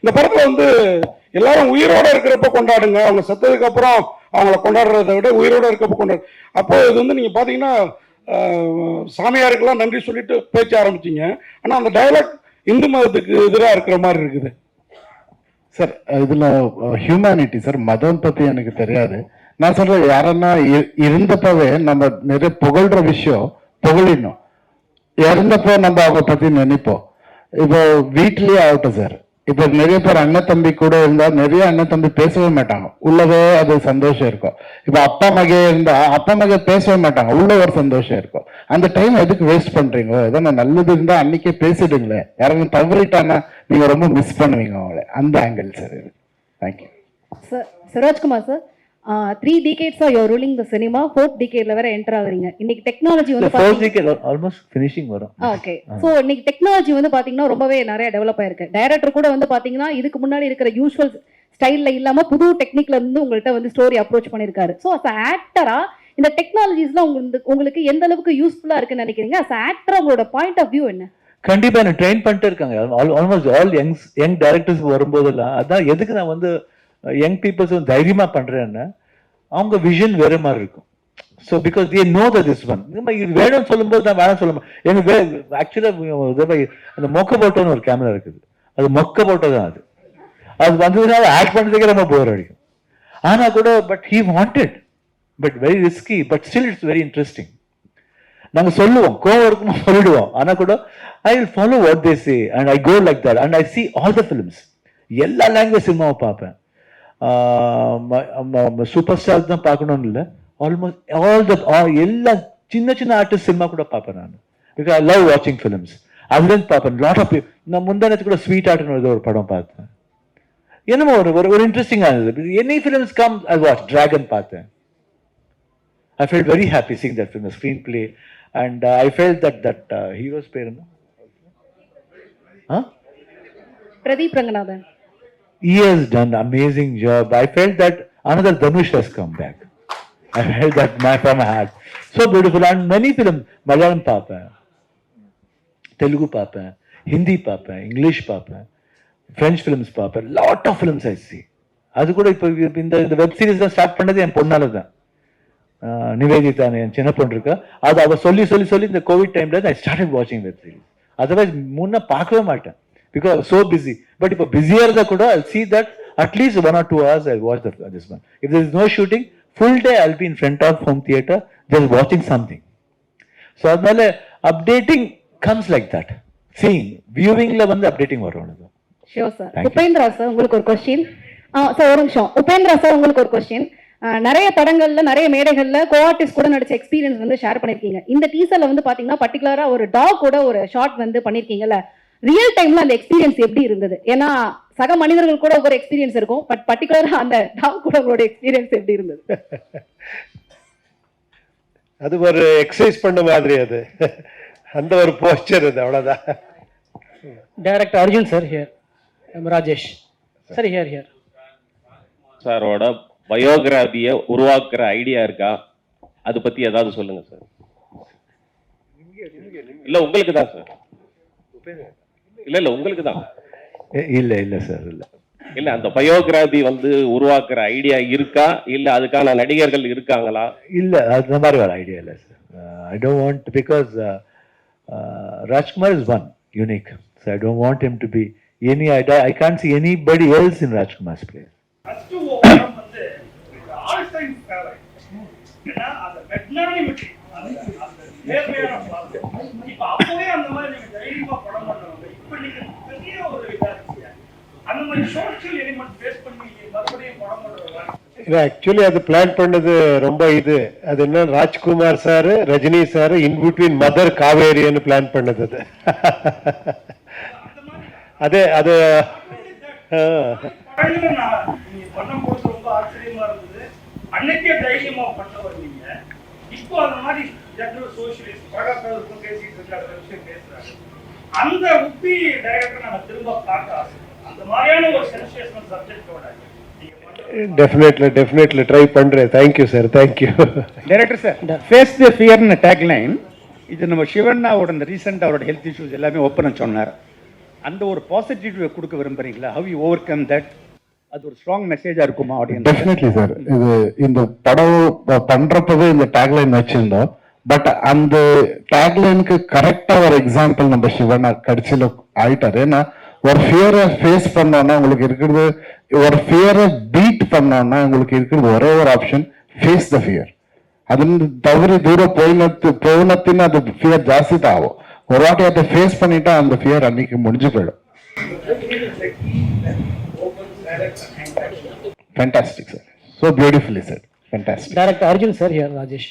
இந்த படத்துல வந்து எல்லாரும் உயிரோட இருக்கிறப்ப கொண்டாடுங்க, அவங்க செத்ததுக்கு அப்புறம் அவங்கள கொண்டாடுறதை விட உயிரோட இருக்கப்ப கொண்டாடு. அப்போ இது வந்து நீங்க பாத்தீங்கன்னா சாமியாருக்கெல்லாம் நன்றி சொல்லிட்டு பேச்ச ஆரம்பிச்சீங்க. ஆனா அந்த டயலாக் இந்து மதத்துக்கு எதிராக இருக்கிற மாதிரி இருக்குது சார். இதுல ஹியூமனிட்டி சார், மதம் பத்தி எனக்கு தெரியாது. நான் சொல்றேன், யாரன்னா இருந்தப்பவே நம்ம நிறைய புகழ்ற விஷயம் புகழிடணும். இறந்தப்போ நம்ம அவங்க பத்தி நினைப்போம். இப்போ வீட்லயே ஆகட்டும் சார், இப்போ நிறைய பேர் அண்ணன் தம்பி கூட இருந்தா நிறைய அண்ணன் தம்பி பேசவே மாட்டாங்க, உள்ளவே அது சந்தோஷம் இருக்கும். இப்போ அப்பா மகே இருந்தா அப்பா மகே பேசவே மாட்டாங்க, உள்ள ஒரு சந்தோஷம் இருக்கும். அந்த டைம் எதுக்கு வேஸ்ட் பண்றீங்க? எதனா நல்லது இருந்தா அன்னைக்கே பேசிடுங்களே. யாரும் தவறிட்டானா நீங்க ரொம்ப மிஸ் பண்ணுவீங்க அவங்கள. அந்த ஆங்கிள் சார் இது. Thank you sir. Shivarajkumar sir, 3 decades you're ruling the cinema, 4th decade வேற என்டர் ஆகுறீங்க. இன்னைக்கு டெக்னாலஜி வந்து 4th decade almost finishing வரும். ஓகே. சோ இன்னைக்கு டெக்னாலஜி வந்து பாத்தீங்கன்னா ரொம்பவே நிறைய டெவலப் ஆயிருக்கு. டைரக்டர் கூட வந்து பாத்தீங்கன்னா இதுக்கு முன்னாடி இருக்கிற யூசுவல் ஸ்டைல்ல இல்லாம புது டெக்னிக்ல இருந்து உங்கள்கிட்ட வந்து ஸ்டோரி அப்ரோச் பண்ணிருக்காரு. சோ அஸ் ஆக்டரா இந்த டெக்னாலஜிஸ்லாம் உங்களுக்கு எந்த அளவுக்கு யூஸ்ஃபுல்லா இருக்குன்னு நினைக்கிறீங்க? அஸ் ஆக்டரா உங்களோட பாயிண்ட் ஆஃப் வியூ என்ன? கண்டிப்பா என்ன ட்ரெயின் பண்ணிட்டு இருக்காங்க. ஆல்மோஸ்ட் ஆல் யங் டைரக்டர்ஸ் வரும்போதெல்லாம் அதான் எதுக்கு நான் வந்து யங் பீப்புள்ஸ் தைரியமா பண்றேன்னு, அவங்க விஷன் வேற மாதிரி இருக்கும். So because they know the this one. இது வேணும்னு சொல்லும்போது நான் வேணும் சொல்ல எனக்கு ஆக்சுவலாக அந்த மொக்க போட்டோன்னு ஒரு கேமரா இருக்குது, அது மொக்க போட்டோ தான். அது வந்ததுனால ஆக்ட் பண்ணுறதுக்கே ரொம்ப போர் அடிக்கும். ஆனால் கூட but he wanted, but very risky, but still it's very interesting. நாங்கள் சொல்லுவோம், கோவம் இருக்குமோ சொல்லிடுவோம். ஆனால் கூட I will follow what they say and I go like that and I see all the films. எல்லா லாங்குவேஜ் சினிமாவை பார்ப்பேன். சூப்பர் ஸ்டார் தான் பார்க்கணும்னு இல்லை, ஆல்மோஸ்ட் எல்லா சின்ன சின்ன ஆர்டிஸ்ட் சினிமா கூட பார்ப்பேன் நான். பிகாஸ் ஐ லவ் வாட்சிங் ஃபிலிம்ஸ். அதுலேருந்து பார்ப்பேன். லாட் ஆஃப் நான் முந்தானத்து கூட ஸ்வீட் ஆர்ட்னு ஒரு படம் பார்த்தேன். என்னமோ ஒரு இன்ட்ரெஸ்டிங்காக இருந்தது. Any films come I watch. Dragon பார்த்தேன். I felt very happy seeing that film, the screenplay, and I felt that hero's பேர் என்ன? Pradeep Ranganathan. He has done an amazing job. I felt that another Dhanush has come back. I felt that from my heart. So beautiful. And many films, Malayalam பார்ப்பேன், Telugu பார்ப்பேன், Hindi பார்ப்பேன், English பார்ப்பேன், French films பார்ப்பேன். Lot of films I see. அது கூட இப்போ இந்த web series தான் ஸ்டார்ட் பண்ணது என் பொண்ணால தான். நிவேதிதா என் சின்ன பொண்ணு இருக்கா. அது அவ சொல்லி சொல்லி சொல்லி இந்த கோவிட் டைம்ல ஐ ஸ்டார்டட் வாட்சிங் வெப் சீரிஸ். அதர்வைஸ் முன்ன பார்க்கவே மாட்டேன், பிகாஸ் சோ பிஸி. பட் இப்போ பிஸியா இருந்தா கூட ஐ see that at least 1 or 2 hours I watch this one. If there is no shooting, full day I'll be in front of home theater just watching something. So அதனால updating comes like that. Seeing viewingல வந்து updating வரும். Sure sir. Upendra sir, உங்களுக்கு ஒரு question. Sir ஒரு நிமிஷம். Upendra sir, உங்களுக்கு ஒரு question. நிறைய படங்கள்ல நிறைய மேடைகள்ல கோஆர்டிஸ்ட் கூட நடிச்ச எக்ஸ்பீரியன்ஸ் வந்து ஷேர் பண்ணிருக்கீங்க. இந்த டீசர்ல வந்து பாத்தீங்கன்னா பர்டிகுலரா ஒரு டாக் கூட ஒரு ஷாட் வந்து பண்ணிருக்கீங்கல்ல, ரியல் டைம்ல அந்த எக்ஸ்பீரியன்ஸ் எப்படி இருந்தது? ஏன்னா சக மனிதர்கள் கூட ஒரு எக்ஸ்பீரியன்ஸ் இருக்கும், பட் பர்டிகுலரா அந்த டாக் கூட உங்களோட எக்ஸ்பீரியன்ஸ் எப்படி இருந்தது? அது ஒரு எக்ஸசைஸ் பண்ண மாதிரி, அது அந்த ஒரு போஸ்டர், அது அவ்வளவுதான். Director Arjun sir here. Rajesh sir here. சாரோட பயோகிராபியை உருவாக்குற ஐடியா இருக்கா? அதை பத்தி ஏதாவது சொல்லுங்க சார். இல்ல உங்களுக்கு தான் சார். இல்ல உங்களுக்கு தான். இல்ல சார், இல்ல அந்த பயோகிராபி வந்து உருவாக்குற ஐடியா இருக்கா, இல்ல அதுக்கான நடிகர்கள் இருக்காங்களா? இல்ல அந்த மாதிரி ஒரு ஐடியா இல்ல sir. I don't want, because Rajkumar is one unique. So I don't want him to be any. I can't see anybody else in Rajkumar's place. Actually அது பிளான் பண்ணது ரொம்ப இது. அது என்ன, Rajkumar sir, Rajini sir in between mother காவேரின்னு plan பண்ணது. அது அது அன்னைக்கே தைரியமா பண்ணவர் நீங்க. இப்போ அந்த மாதிரி ஜெனரல் சோஷியலிஸ்ட் பகவதற்கும் பேசிட்டு இருக்காரு, விஷயம் பேசுறாரு. அந்த உப்பி டைரக்டர் நம்ம திரும்ப பார்க்க ஆசை. அந்த மாதிரியான ஒரு சென்சேஷனல் சப்ஜெக்டோட டெஃபினெட்லி ட்ரை பண்றேன். Thank you sir, thank you. Director sir, face the ஃபியர்னு டேக்லைன் இது நம்ம சிவண்ணாவோட இந்த ரீசெண்ட் அவரோட ஹெல்த் இஷ்யூஸ் எல்லாமே ஓப்பனாக சொன்னார். அந்த ஒரு பாசிட்டிவ் கொடுக்க விரும்புறீங்களா? How you over come that? அது ஒரு ஸ்ட்ராங் மெசேஜா இருக்குமா ஆடியன்ஸ்? Definitely sir. இது இந்த படம் பண்றப்பவே இந்த டேக்லைன் வச்சிருந்தோம். பட் அந்த டேக்லைனுக்கு கரெக்டா ஒரு எக்ஸாம்பிள் நம்ம சிவனா கடைசியில ஆயிட்டாரு. ஏன்னா ஒரு ஃபியரை ஃபேஸ் பண்ணோம்னா உங்களுக்கு இருக்கிறது, ஒரு ஃபியரை பீட் பண்ணோம்னா உங்களுக்கு இருக்கிறது ஒரே ஒரு ஆப்ஷன், ஃபேஸ் த ஃபியர். ಅದನ್ನ ತವರಿ ದೂರ போனத்தின் அது ஃபியர் ஜாஸ்தி தான் ஆகும். ஒரு வாட்டி அதை ஃபேஸ் பண்ணிட்டா அந்த ஃபியர் அன்னைக்கு முடிஞ்சு போயிடும். Fantastic, sir. So beautifully said. Fantastic. Director Arjun sir here, Rajesh.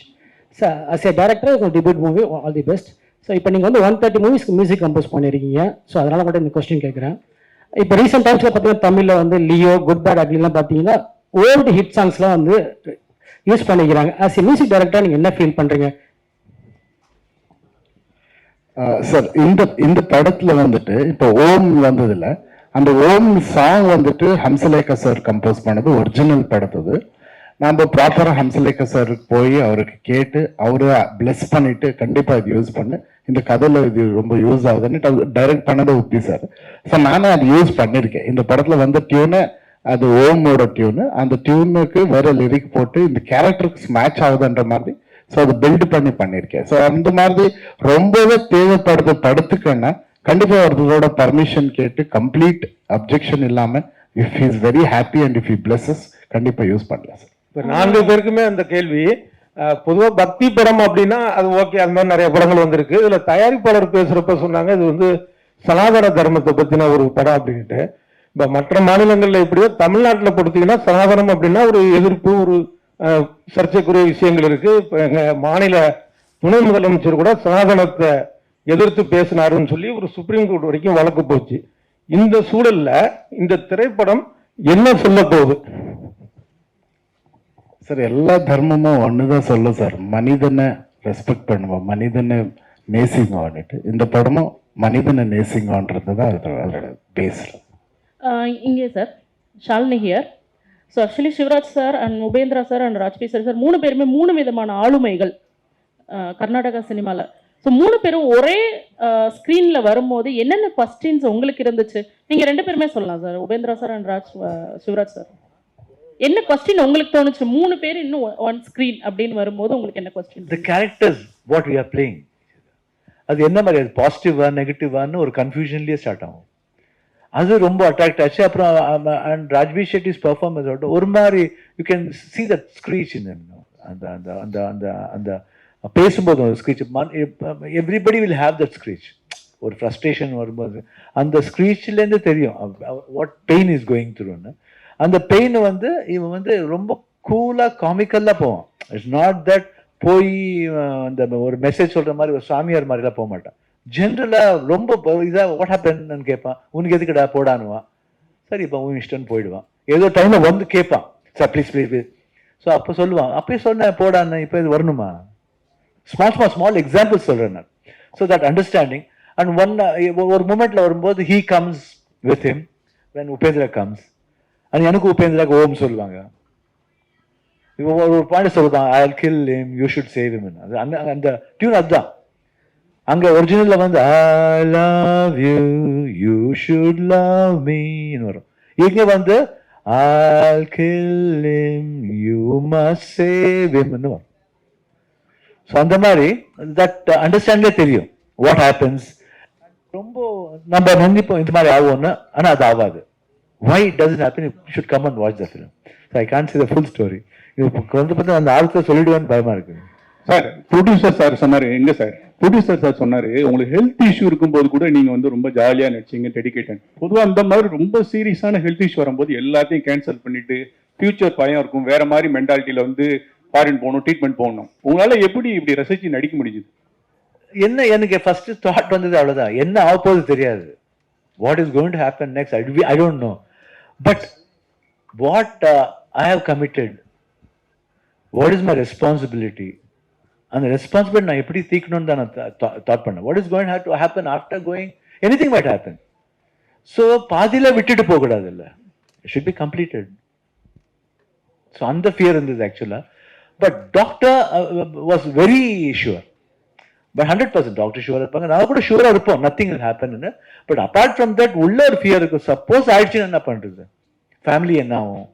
Sir, as a director, it's a debut movie, all the best. So இப்போ நீங்கள் வந்து 130 மூவிஸ்க்கு மியூசிக் கம்போஸ் பண்ணியிருக்கீங்க. ஸோ அதனால் கூட இந்த கொஸ்டின் கேட்குறேன். இப்போ ரீசெண்ட் டைம்ஸில் பார்த்தீங்கன்னா தமிழில் வந்து லியோ, குட் பேட் அக்லிலாம் பார்த்தீங்கன்னா ஓல்டு ஹிட் சாங்ஸ்லாம் வந்து யூஸ் பண்ணிக்கிறாங்க. ஆஸ் எ மியூசிக் டைரக்டர் நீங்கள் என்ன ஃபீல் பண்ணுறீங்க? சார், இந்த படத்தில் வந்துட்டு இப்போ ஓம் வந்ததில்ல, அந்த ஓம் சாங் வந்துட்டு ஹம்சலேகா சார் கம்போஸ் பண்ணது, ஒரிஜினல் படத்தது. நம்ம ப்ராப்பராக ஹம்சலேகா சாருக்கு போய் அவருக்கு கேட்டு அவரு பிளஸ் பண்ணிட்டு கண்டிப்பாக இது யூஸ் பண்ணு, இந்த கதையில் இது ரொம்ப யூஸ் ஆகுதுன்னு டைரக்ட் பண்ணது உப்பி சார். ஸோ நானே அது யூஸ் பண்ணியிருக்கேன். இந்த படத்தில் வந்த டியூனு அது ஓமோட டியூனு, அந்த டியூனுக்கு வேற லிரிக் போட்டு இந்த கேரக்டருக்கு மேட்ச் ஆகுதுன்ற மாதிரி ஸோ அதை பில்டு பண்ணியிருக்கேன். ஸோ அந்த மாதிரி ரொம்பவே தேவைப்படுது படத்துக்குன்னா கண்டிப்பாக ஒருத்தரோட பர்மிஷன் கேட்டு கம்ப்ளீட் அப்ஜெக்ஷன் இல்லாமல் if is very happy and if he pluses கண்டிப்பாக யூஸ் பண்ணலாம் சார். இப்போ 4 பேருக்குமே அந்த கேள்வி. பொதுவாக பக்தி படம் அப்படின்னா அது ஓகே, அந்த மாதிரி நிறைய படங்கள் வந்திருக்கு. இதுல தயாரிப்பாளர் பேசுறப்ப சொன்னாங்க இது வந்து சனாதன தர்மத்தை பத்தின ஒரு படம் அப்படின்ட்டு. இப்போ மற்ற மாநிலங்கள்ல எப்படியோ தமிழ்நாட்டில் பொறுத்தீங்கன்னா சனாதனம் அப்படின்னா ஒரு எதிர்ப்பு, ஒரு சர்ச்சைக்குரிய விஷயங்கள் இருக்கு. இப்போ எங்க மாநில துணை முதலமைச்சர் கூட சனாதனத்தை எதிர்த்து பேசினாருன்னு சொல்லி ஒரு சுப்ரீம் கோர்ட் வரைக்கும் வழக்கு போச்சு. இந்த சூழல்ல இந்த திரைப்படம் என்ன சொல்ல போகுது சார்? எல்லா தர்மமும் ஒண்ணுதான் சொல்ல சார், மனிதனை ரெஸ்பெக்ட் பண்ணுவோம், மனிதனை நேசிங்கன்னுட்டு. இந்த படமும் மனிதனை நேசிங்கன்றது தான் அதோட பேஸ். இங்கே sir Shalini here. So actually Shivaraj sir and Upendra sir and Raj B sir 3 பேருமே 3 விதமான ஆளுமைகள் கர்நாடகா சினிமாவில். ஸோ 3 பேரும் ஒரே ஸ்க்ரீனில் வரும்போது என்னென்ன கொஸ்டின்ஸ் உங்களுக்கு இருந்துச்சு? நீங்கள் 2 பேருமே சொல்லலாம் sir, Upendra sir and Shivaraj sir. என்ன கொஸ்டின் உங்களுக்கு தோணுச்சு 3 பேர் இன்னும் ஒன் ஸ்க்ரீன் அப்படின்னு வரும்போது உங்களுக்கு என்ன question? The characters what we are playing, அது என்ன மாதிரி, அது பாசிட்டிவா நெகட்டிவான்னு ஒரு கன்ஃபியூஷன்லயே ஸ்டார்ட் ஆகும். அது ரொம்ப அட்ராக்ட் ஆச்சு. அப்புறம் அண்ட் ராஜ்பி ஷெட்டிஸ் பெர்ஃபார்மன்ஸ் ஒரு மாதிரி you can see that screech in அந்த அந்த அந்த அந்த அந்த பேசும்போது ஒரு screech, everybody will have that screech. ஒரு ஃப்ரஸ்ட்ரேஷன் வரும்போது அந்த ஸ்க்ரீச்லேருந்து தெரியும் வாட் பெயின் இஸ் கோயிங் த்ரூன்னு. அந்த பெயின் வந்து இவன் வந்து ரொம்ப கூலாக காமிக்கல்லாம் போவான். இட்ஸ் நாட் தட் போய் அந்த ஒரு மெசேஜ் சொல்கிற மாதிரி ஒரு சாமியார் மாதிரிலாம் போக மாட்டான். ஜென்ரலாக ரொம்ப இதாக வாட் ஹேப்பன்னு கேட்பான், உனக்கு எதுக்குடா போடானுவான், சரி இப்போ உன் இஷ்டம்னு போயிடுவான். ஏதோ டைமில் வந்து கேட்பான், sir please please please. So அப்போ சொல்லுவான், அப்பயே சொன்னேன் போடான்னு, இப்போ இது வரணுமா? ஸ்மால் எக்ஸாம்பிள்ஸ் சொல்கிறேன் நான். ஸோ தட் அண்டர்ஸ்டாண்டிங் அண்ட் ஒரு மூமெண்ட்டில் வரும்போது he comes with him when Upendra comes and எனக்கு உபேந்திராக்கு ஓம் சொல்லுவாங்க. ஒரு பாயிண்ட் சொல்லுவான், I will kill him, you should save him. அது அந்த டியூன் அதுதான். அங்கே ஒரிஜினலில் வந்து I love you, you should love மீன்னு வரும். இங்கே வந்து I will kill him, you must save ஹிம்னு வரும். ஸோ அந்த மாதிரி தட் அண்டர்ஸ்டாண்டே தெரியும் வாட் ஹேப்பன்ஸ். ரொம்ப நம்ம நினைப்போம் இந்த மாதிரி ஆகும்னு, ஆனால் அது ஆகாது. Why it doesn't happen? You should come and watch the film. So I can't say the full story. இது வந்து பார்த்தா அந்த ஆளுக்கு சொல்லிடுவேன்னு பயமா இருக்கு சார். ப்ரொடியூசர் சார் சொன்னாரு, எங்க சார் ப்ரொடியூசர் சார் சொன்னாரு, உங்களுக்கு ஹெல்த் இஷ்யூ இருக்கும்போது கூட நீங்க வந்து ரொம்ப ஜாலியா நடிச்சீங்க, டெடிகேட்டட். பொதுவாக அந்த மாதிரி ரொம்ப சீரியஸான ஹெல்த் இஷ்யூ வரும்போது எல்லாத்தையும் கேன்சல் பண்ணிட்டு ஃபியூச்சர் பயம் இருக்கும், வேற மாதிரி மென்டாலிட்டியில வந்து ஃபாரின் போகணும், ட்ரீட்மெண்ட் போகணும். உங்களால எப்படி இப்படி ரசிச்சு நடிக்க முடியுது? என்ன எனக்கு ஃபர்ஸ்ட் தாட் வந்தது அவ்வளவுதான், என்ன ஆக போகுது தெரியாது. What is going to happen next? I don't know. But what I have committed, what is my responsibility? And the responsibility நான் எப்படி தீக்கணும்னு தான் நான் தாட் பண்ணேன். What is going to happen after going? Anything might happen. So பாதியில விட்டுட்டு போகக்கூடாது இல்லை, it should be completed. So அந்த fear இருந்தது ஆக்சுவலா. But doctor was very sure. But 100% doctor ஷூரா இருப்பாங்க, நான் கூட ஷூரா இருப்போம் nothing will happen. But apart from that உள்ள ஒரு ஃபியர் இருக்கும். சப்போஸ் ஆயிடுச்சுன்னு என்ன பண்றது, ஃபேமிலி என்ன ஆகும்,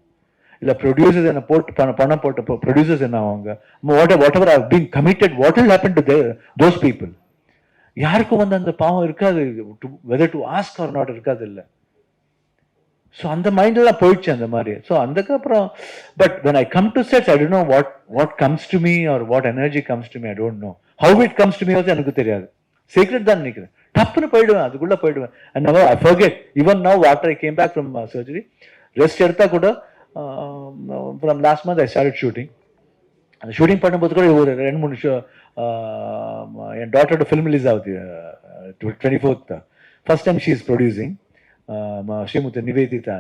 இல்ல ப்ரொடியூசர்ஸ் என்ன போட்டு பணம் போட்ட ப்ரொடியூசர்ஸ் என்ன ஆவாங்க, what ever I been committed, what will happen to those people. யாருக்கும் வந்து அந்த பாவம் இருக்காது, weather to ask R not இருக்காது இல்லை. ஸோ அந்த மைண்ட்லாம் போயிடுச்சு அந்த மாதிரி. ஸோ அதுக்கப்புறம் but when I come to sets I don't know what comes to me or what energy comes to me, I don't know how it comes to me also எனக்கு தெரியாது. Secret தான் நினைக்கிறேன், டப்புன்னு போயிடுவேன், அதுக்குள்ள போயிடுவேன். and now I forget even now after I came back from surgery, rest எடுத்தா கூட from last month I started shooting. அந்த ஷூட்டிங் பண்ணும்போது கூட ஒரு 2-3 ஷோ என் டாட்டரோட ஃபிலிம் ரிலீஸ் ஆகுது 24th. First time she is producing. Srimuthu Nivedita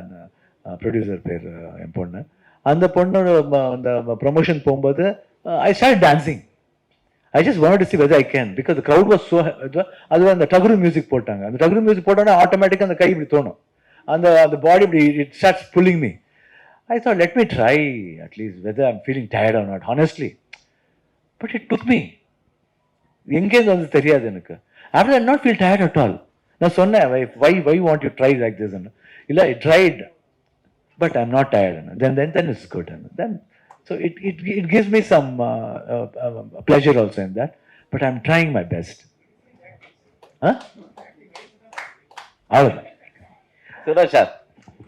producer பேர் என் பொண்ணு. அந்த பொண்ணோட அந்த ப்ரொமோஷன் போகும்போது I start dancing. I just want to see whether I can because the crowd was so. அது அந்த டகுரு மியூசிக் போட்டாங்க. அந்த டகுரு மியூசிக் போட்டோன்னா ஆட்டோமேட்டிக்காக அந்த கை இப்படி தோணும், அந்த பாடி இப்படி it starts pulling me. I thought let me try at least whether I'm feeling tired or not, honestly. But it took me. எங்கேருந்து வந்து தெரியாது எனக்கு. After I not feel tired at all. நான் சொன்னேன் why want you try like this? இல்லை I tried but I'm not tired. Then it's good. Then so it gives me some pleasure also in that, but I'm trying my best. அவ்வளோதான். Suresh sir,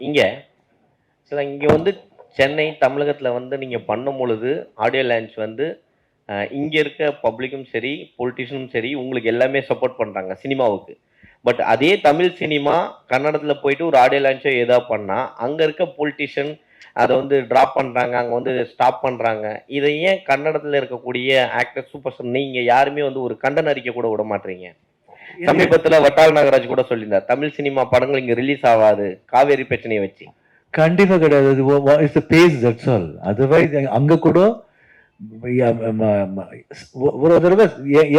இங்கே வந்து சென்னை தமிழகத்தில் வந்து நீங்கள் பண்ணும் பொழுது audio launch வந்து இங்கே இருக்க பப்ளிக்கும் சரி பொலிட்டிஷியனும் சரி உங்களுக்கு எல்லாமே சப்போர்ட் பண்ணுறாங்க சினிமாவுக்கு. பட் அதே தமிழ் சினிமா கன்னடத்தில் போயிட்டு ஒரு ஆடியோ லான்ச்சோ ஏதோ பண்ணால் அங்கே இருக்க பொலிட்டிஷியன் அதை வந்து ட்ராப் பண்ணுறாங்க, அங்கே வந்து ஸ்டாப் பண்ணுறாங்க. இதை ஏன் கன்னடத்தில் இருக்கக்கூடிய ஆக்டர் சூப்பர் ஸ்டார் நீங்கள் யாருமே வந்து ஒரு கண்டன அறிக்கை கூட விட மாட்டீங்க? சமீபத்தில் வட்டால் நாகராஜ் கூட சொல்லியிருந்தார் தமிழ் சினிமா படங்கள் இங்கே ரிலீஸ் ஆகாது காவேரி பிரச்சனையை வச்சு. கண்டிப்பாக கிடையாது. It's face that's all. Otherwise அங்கே கூட ஒரு தடவை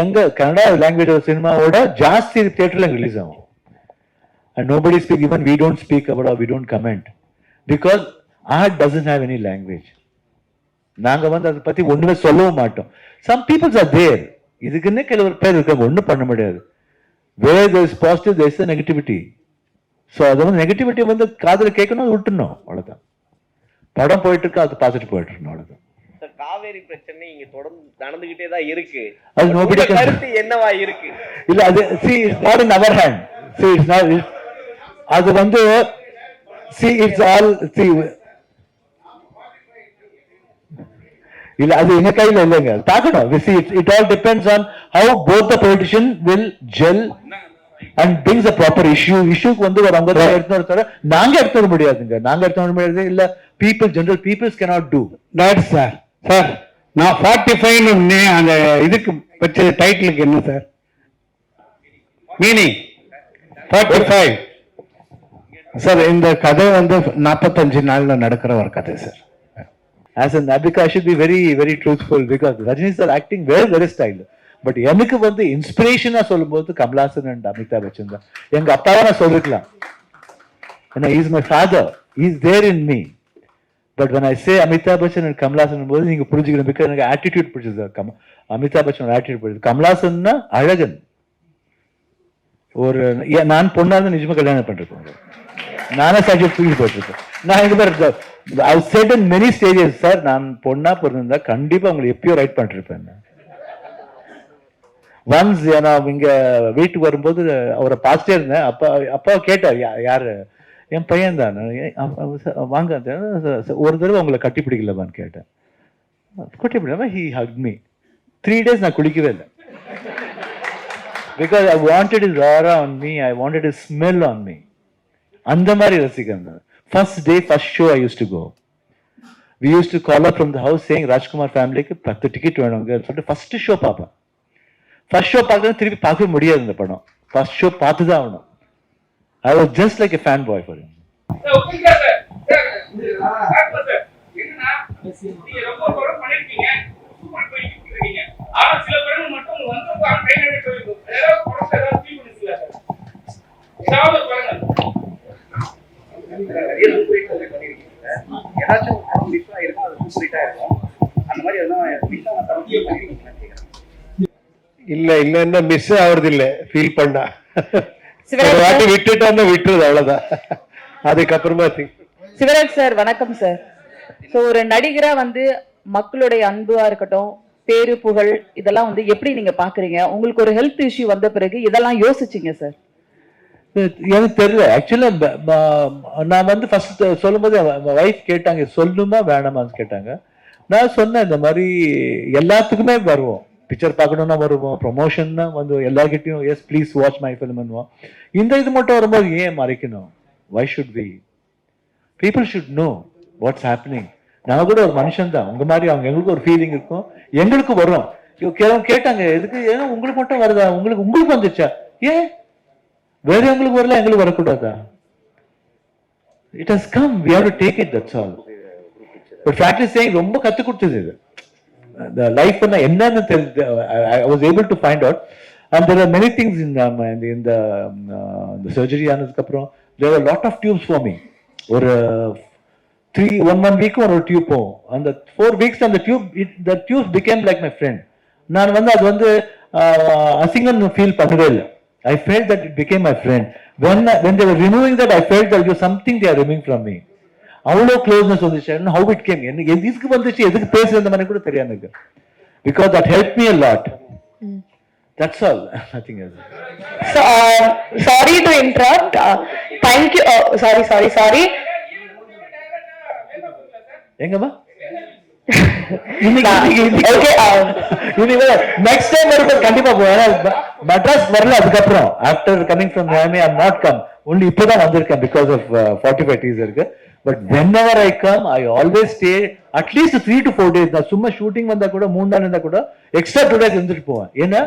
எங்க கன்னடா லாங்குவேஜ் சினிமாவோட ஜாஸ்தி தியேட்டர்ல ரிலீஸ் ஆகும். And nobody speak, even we don't speak about or we don't comment because art doesn't have any language. நாங்க வந்து அதை பத்தி ஒண்ணுமே சொல்லவும் மாட்டோம். Some peoples are there. இதுக்குன்னு ಕೆಲವರು பேர் இருக்காங்க, ஒன்றும் பண்ண முடியாது. Where there is positive there is a negativity. So அது வந்து நெகட்டிவிட்டி வந்து காதில் கேட்கணும், அது விட்டுணும், அவ்வளோதான். படம் போயிட்டு இருக்கு, அது பார்த்துட்டு போயிட்டு இருக்கணும், அவ்வளோதான். காவேரி பிரச்சனை இங்க தொடர்ந்து நடந்துகிட்டே தான் இருக்கு. அது நோபடி கருத்து என்னவா இருக்கு? இல்ல அது see it's not in our hand. See it's not அது வந்து see it's all see இல்ல அது எங்க கையில இல்லைங்க, பார்க்கணும். See it all depends on how both the politician will gel and brings a proper issue வந்து ஒரு அவங்க தான் எடுத்து வர, நாங்க எடுத்து வர முடியாதுங்க. நாங்க எடுத்து வர முடியாது. இல்ல people general peoples cannot do that. Sir நான் 45 அந்த இதுக்கு வச்ச டைட்டிலுக்கு என்ன சார் மீனிங்? 45 சார் இந்த கதை வந்து 45 நாள்ல நடக்கிற ஒரு கதை sir. As an Abhika, I should be very, very truthful because Rajini sir acting very, very style. But எனக்கு வந்து இன்ஸ்பிரேஷனா சொல்லும்போது கமலாசன் அண்ட் அமிதாப் பச்சன் தான். எங்க அப்பாவை நான் சொல்லிருக்கலாம், ஏன்னா he is my father, he is there in me. But when I say Amitabh Bachchan and Kamal Haasan போது நீங்க புரிஞ்சுக்கணும், பிகாஸ் எனக்கு ஆட்டிடியூட் பிடிச்சது. அமிதாப் பச்சன் ஆட்டிடியூட் பிடிச்சது. கமலாசன்னா அழகன். ஒரு நான் பொண்ணா இருந்து நிஜமா கல்யாணம் பண்ணிருக்கேன், நானே சப்ஜெக்ட் ஃபீல் போட்டிருக்கேன். நான் எங்க பேர் I said in many stages, sir நான் பொண்ணா பிறந்திருந்தா கண்டிப்பா உங்களை எப்பயோ ரைட் பண்ணிருப்பேன். ஒன்ஸ் நான் இங்க வீட்டுக்கு வரும்போது அவரை பார்த்துட்டே இருந்தேன். அப்பா கேட்டார், யாரு? என் பையன் தான். வாங்க, ஒரு தடவை உங்களை கட்டி பிடிக்கலமான்னு கேட்டேன். கட்டி பிடிக்காம he hugged me. 3 days நான் குளிக்கவே இல்லை. Because I wanted his aura on me, I wanted his smell on me. அந்த மாதிரி ரசிக்கிறேன். First day, first show I used to go. We used to call up from the house saying Rajkumar ஃபேமிலிக்கு 10 ticket வேணுங்க சொல்லிட்டு first show பார்ப்பேன். First show பார்க்கறது திருப்பி பார்க்கவே முடியாது இந்த படம். ஃபர்ஸ்ட் ஷோ பார்த்து தான் ஆகணும். I was just like a fanboy for him. இல்ல இன்னும் மிஸ் ஆகுறது இல்ல ஃபீல் பண்ணா சிவராஜ் ஒரு வாட்டி விட்டுட்டோம்னா விட்டுறது அவ்வளவுதான். அதுக்கப்புறமா சிவராஜ் சார் வணக்கம் சார். ஸோ ஒரு நடிகரா வந்து மக்களுடைய அன்பா இருக்கட்டும், பேரு புகழ் இதெல்லாம் வந்து எப்படி நீங்க பாக்குறீங்க? உங்களுக்கு ஒரு ஹெல்த் இஷ்யூ வந்த பிறகு இதெல்லாம் யோசிச்சீங்க சார்? எனக்கு தெரியல ஆக்சுவலா. நான் வந்து ஃபர்ஸ்ட் சொல்லும்போது வைஃப் கேட்டாங்க சொல்லணுமா வேணாமான்னு கேட்டாங்க. நான் சொன்னேன் இந்த மாதிரி எல்லாத்துக்குமே வருவோம், பிக்சர் பார்க்கணும்னா வருவோம், ப்ரொமோஷன்னா வந்து எல்லார்கிட்டையும் எஸ் ப்ளீஸ் வாட்ச் மை ஃபிலிம்னுவோம். இந்த இது மட்டும் வரும்போது ஏன் மறைக்கணும்? Why should we? People should know what's happening. நான் கூட ஒரு மனுஷன் தான், உங்க மாதிரி அவங்க எங்களுக்கு ஒரு ஃபீலிங் இருக்கும், எங்களுக்கு வரும். கேட்டாங்க எதுக்கு, ஏன்னா உங்களுக்கு மட்டும் வருதா, உங்களுக்கு வந்துச்சா, ஏன் வேற எங்களுக்கு வரல எங்களுக்கு வரக்கூடாதா? It has come, we have to take it, that's all. But frankly saying ரொம்ப கத்து கொடுத்தது இது. The life என்னன்னு தெரிஞ்சு I was able to find out, and there are many things in the surgery ஆனதுக்கு அப்புறம் there were a lot of tubes for me. ஒரு 1 week ஒரு டியூப் போகும். அந்த 4 weeks அந்த the tubes became like my friend. நான் வந்து அது வந்து அசிங்கம் ஃபீல் பண்ணவே இல்லை. I felt that it became my friend. When they were removing that, I felt that there was something they are removing from me. அவ்வளோ closeness வந்துச்சு. how it came, எதுக்கு வந்துச்சு, எதுக்கு பேசுறது மாதிரி கூட தெரியாது எனக்கு. because that helped me a lot. That's all. Nothing else. So, sorry to interrupt. Thank you. Sorry. எங்கம்மா நெக்ஸ்ட் டைம் வரும்போது கண்டிப்பா போவேன். மெட்ராஸ் வரல அதுக்கப்புறம். After coming from Miami I am not come. only இப்போதான் வந்திருக்கேன் because of 45 teaser. But whenever I come, I always stay at least 3 to 4 days. நான் சும்மா ஷூட்டிங் வந்தா கூட 3 நாள் இருந்தா கூட எக்ஸ்ட்ரா 2 days இருந்துட்டு போவேன். ஏன்னா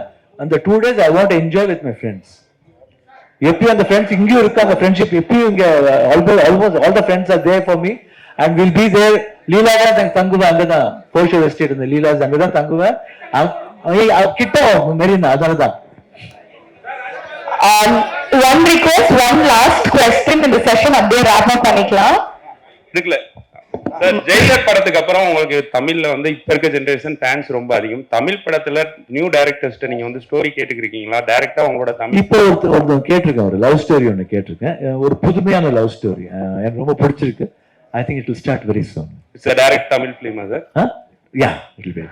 அந்த 2 days I want to enjoy with my friends. எப்பயும் அந்த ஃப்ரெண்ட்ஸ் இங்கேயும் இருக்காங்க, ஃப்ரெண்ட்ஷிப் எப்பயும் இங்க almost all the friends are there for me and will be there. Leela தான் தங்குவேன், அங்கதான் போஷோ எஸ்டேட் இந்த லீலா அங்கதான் தங்குவேன். கிட்ட மெரினா, அதனாலதான். one request, one last question in the session, அப்படியே wrap up பண்ணிக்கலாம். இருக்குல்ல சார், ஜெயிலர் படத்துக்கு அப்புறம் உங்களுக்கு தமிழ்ல வந்து இப்ப இருக்க ஜெனரேஷன் ஃபேன்ஸ் ரொம்ப அதிகம். தமிழ் படத்துல நியூ டைரக்டர்ஸ்ட்ட நீங்க வந்து ஸ்டோரி கேட்டுக்கிறீங்களா? டைரக்டா உங்களோட தமிழ் இப்போ ஒருத்தர் கேட்டிருக்கேன், ஒரு லவ் ஸ்டோரி ஒன்று கேட்டிருக்கேன், ஒரு புதுமையான லவ் ஸ்டோரி எனக்கு ரொம்ப பிடிச்சிருக்கு. I think it will start very soon. It's a direct Tamil film, sir? Yeah, it will be.